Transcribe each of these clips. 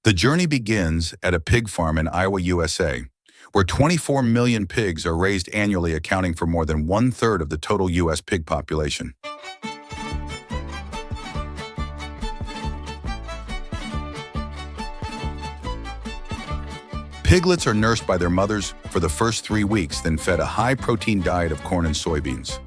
The journey begins at a pig farm in Iowa, USA, where 24 million pigs are raised annually, accounting for more than one-third of the total U.S. pig population. Piglets are nursed by their mothers for the first 3 weeks, then fed a high-protein diet of corn and soybeans.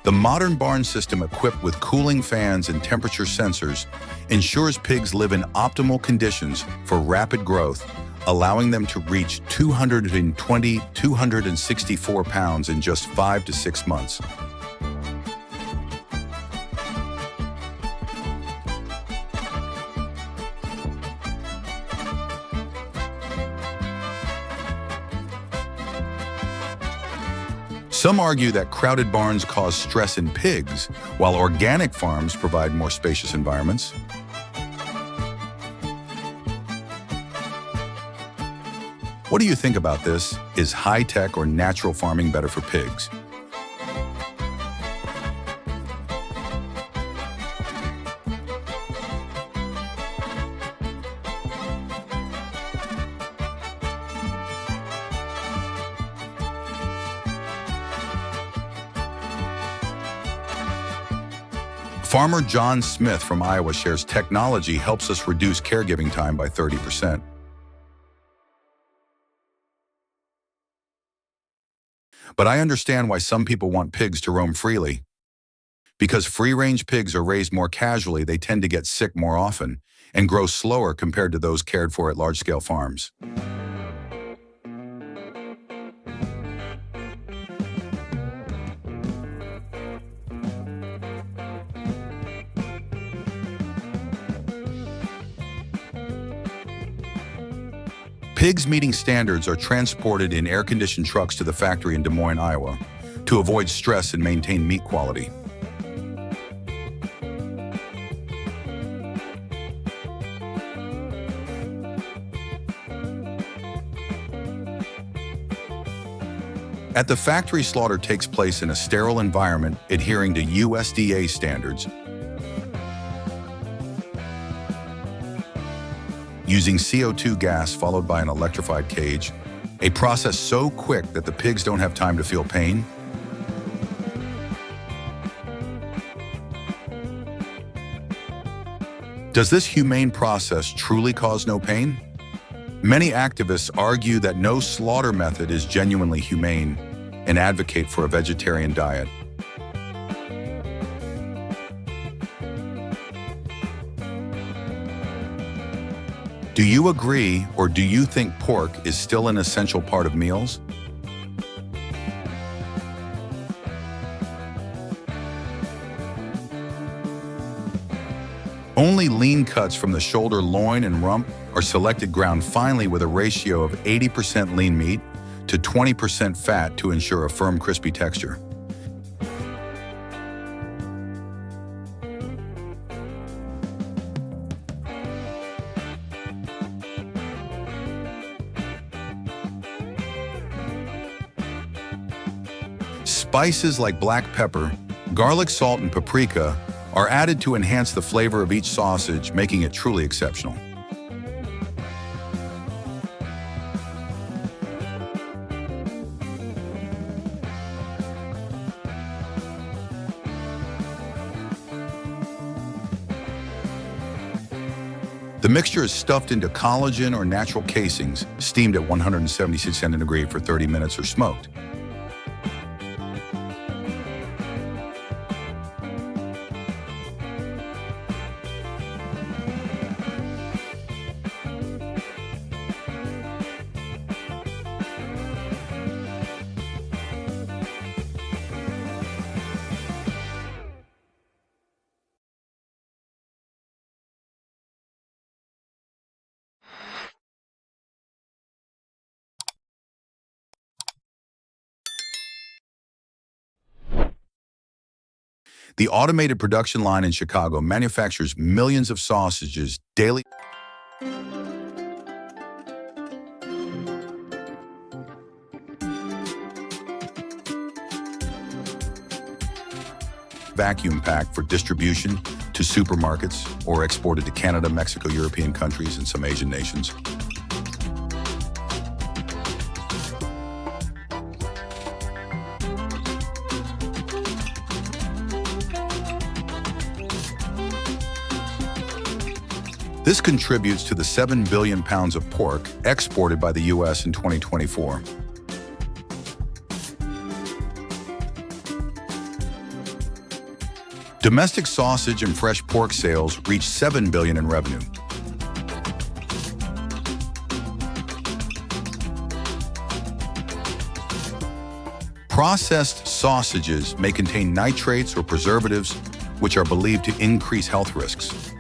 The modern barn system, equipped with cooling fans and temperature sensors, ensures pigs live in optimal conditions for rapid growth, allowing them to reach 264 pounds in just 5 to 6 months. Some argue that crowded barns cause stress in pigs, while organic farms provide more spacious environments. What do you think about this? Is high-tech or natural farming better for pigs? Farmer John Smith from Iowa shares technology helps us reduce caregiving time by 30%. But I understand why some people want pigs to roam freely. Because free-range pigs are raised more casually, they tend to get sick more often and grow slower compared to those cared for at large-scale farms. Pigs meeting standards are transported in air-conditioned trucks to the factory in Des Moines, Iowa, to avoid stress and maintain meat quality. At the factory, slaughter takes place in a sterile environment adhering to USDA standards, using CO2 gas followed by an electrified cage, a process so quick that the pigs don't have time to feel pain. Does this humane process truly cause no pain? Many activists argue that no slaughter method is genuinely humane and advocate for a vegetarian diet. Do you agree, or do you think pork is still an essential part of meals? Only lean cuts from the shoulder, loin, and rump are selected, ground finely with a ratio of 80% lean meat to 20% fat to ensure a firm, crispy texture. Spices like black pepper, garlic, salt, and paprika are added to enhance the flavor of each sausage, making it truly exceptional. The mixture is stuffed into collagen or natural casings, steamed at 176 centigrade for 30 minutes, or smoked. The automated production line in Chicago manufactures millions of sausages daily. vacuum packed for distribution to supermarkets or exported to Canada, Mexico, European countries, and some Asian nations. This contributes to the 7 billion pounds of pork exported by the U.S. in 2024. Domestic sausage and fresh pork sales reached $7 billion in revenue. Processed sausages may contain nitrates or preservatives, which are believed to increase health risks.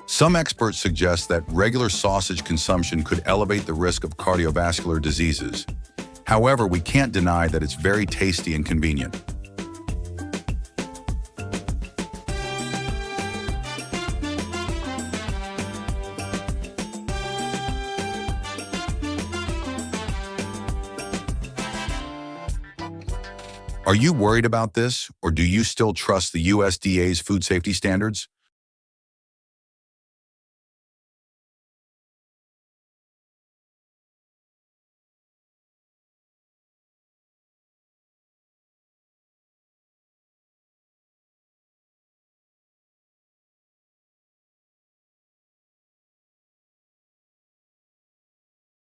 Some experts suggest that regular sausage consumption could elevate the risk of cardiovascular diseases. However, we can't deny that it's very tasty and convenient. Are you worried about this, or do you still trust the USDA's food safety standards?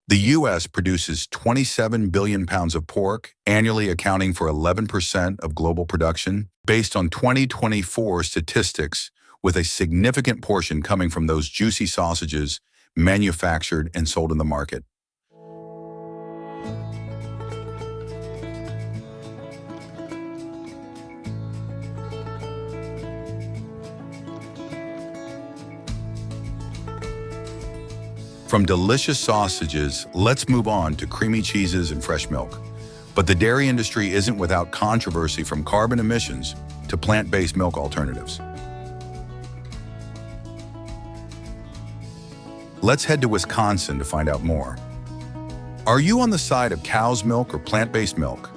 The U.S. produces 27 billion pounds of pork, annually accounting for 11% of global production, based on 2024 statistics, with a significant portion coming from those juicy sausages manufactured and sold in the market. From delicious sausages, let's move on to creamy cheeses and fresh milk. But the dairy industry isn't without controversy, from carbon emissions to plant-based milk alternatives. Let's head to Wisconsin to find out more. Are you on the side of cow's milk or plant-based milk?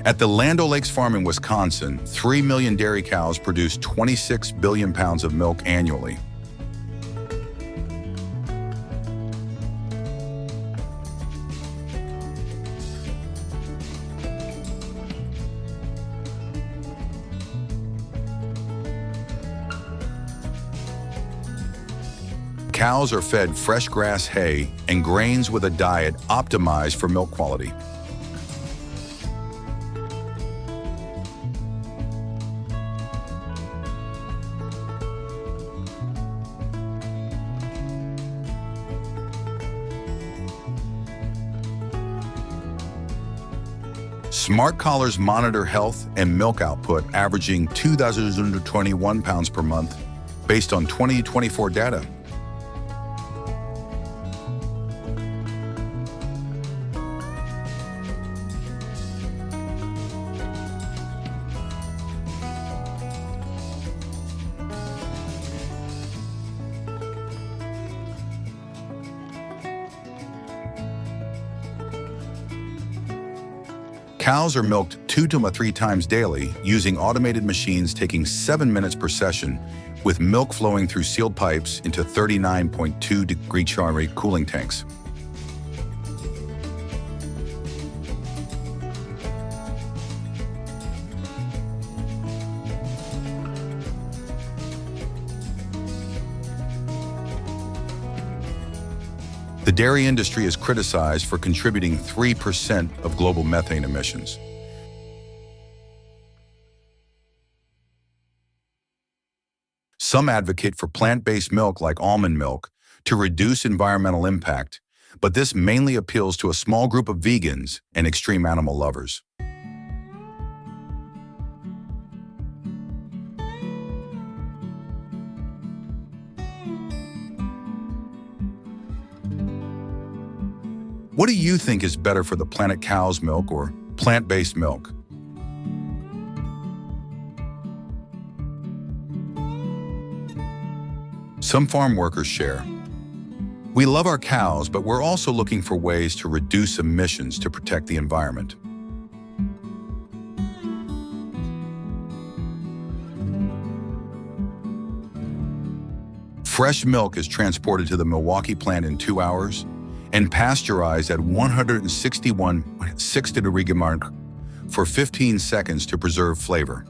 At the Land O'Lakes farm in Wisconsin, 3 million dairy cows produce 26 billion pounds of milk annually. Cows are fed fresh grass hay and grains with a diet optimized for milk quality. Smart collars monitor health and milk output, averaging 2,021 pounds per month, based on 2024 data. Cows are milked 2 to 3 times daily using automated machines taking 7 minutes per session, with milk flowing through sealed pipes into 39.2-degree Fahrenheit cooling tanks. The dairy industry is criticized for contributing 3% of global methane emissions. Some advocate for plant-based milk like almond milk to reduce environmental impact, but this mainly appeals to a small group of vegans and extreme animal lovers. What do you think is better for the planet, cow's milk or plant-based milk? Some farm workers share. We love our cows, but we're also looking for ways to reduce emissions to protect the environment. Fresh milk is transported to the Milwaukee plant in 2 hours and pasteurized at 161 for 15 seconds to preserve flavor.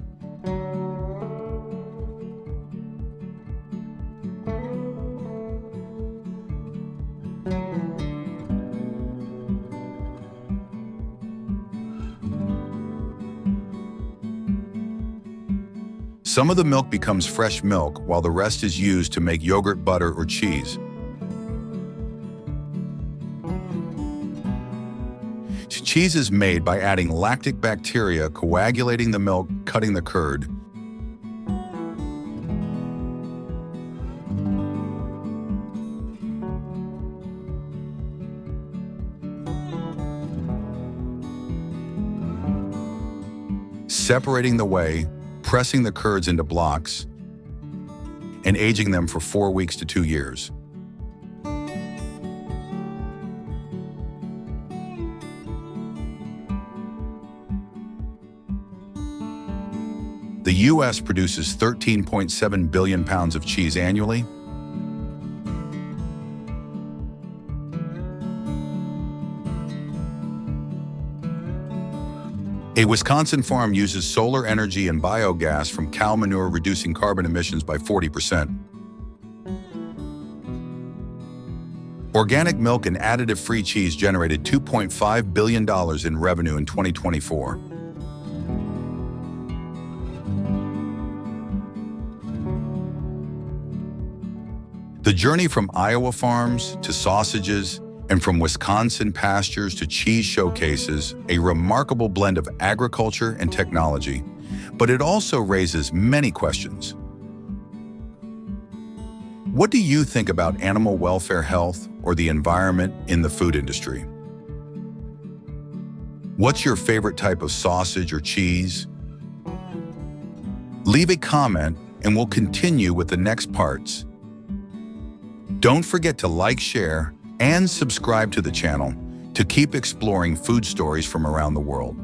Some of the milk becomes fresh milk, while the rest is used to make yogurt, butter, or cheese. Cheese is made by adding lactic bacteria, coagulating the milk, cutting the curd. Separating the whey, pressing the curds into blocks, and aging them for 4 weeks to 2 years. The U.S. produces 13.7 billion pounds of cheese annually. A Wisconsin farm uses solar energy and biogas from cow manure, reducing carbon emissions by 40%. Organic milk and additive-free cheese generated $2.5 billion in revenue in 2024. The journey from Iowa farms to sausages, and from Wisconsin pastures to cheese showcases, a remarkable blend of agriculture and technology, but it also raises many questions. What do you think about animal welfare, health, or the environment in the food industry? What's your favorite type of sausage or cheese? Leave a comment and we'll continue with the next parts. Don't forget to like, share, and subscribe to the channel to keep exploring food stories from around the world.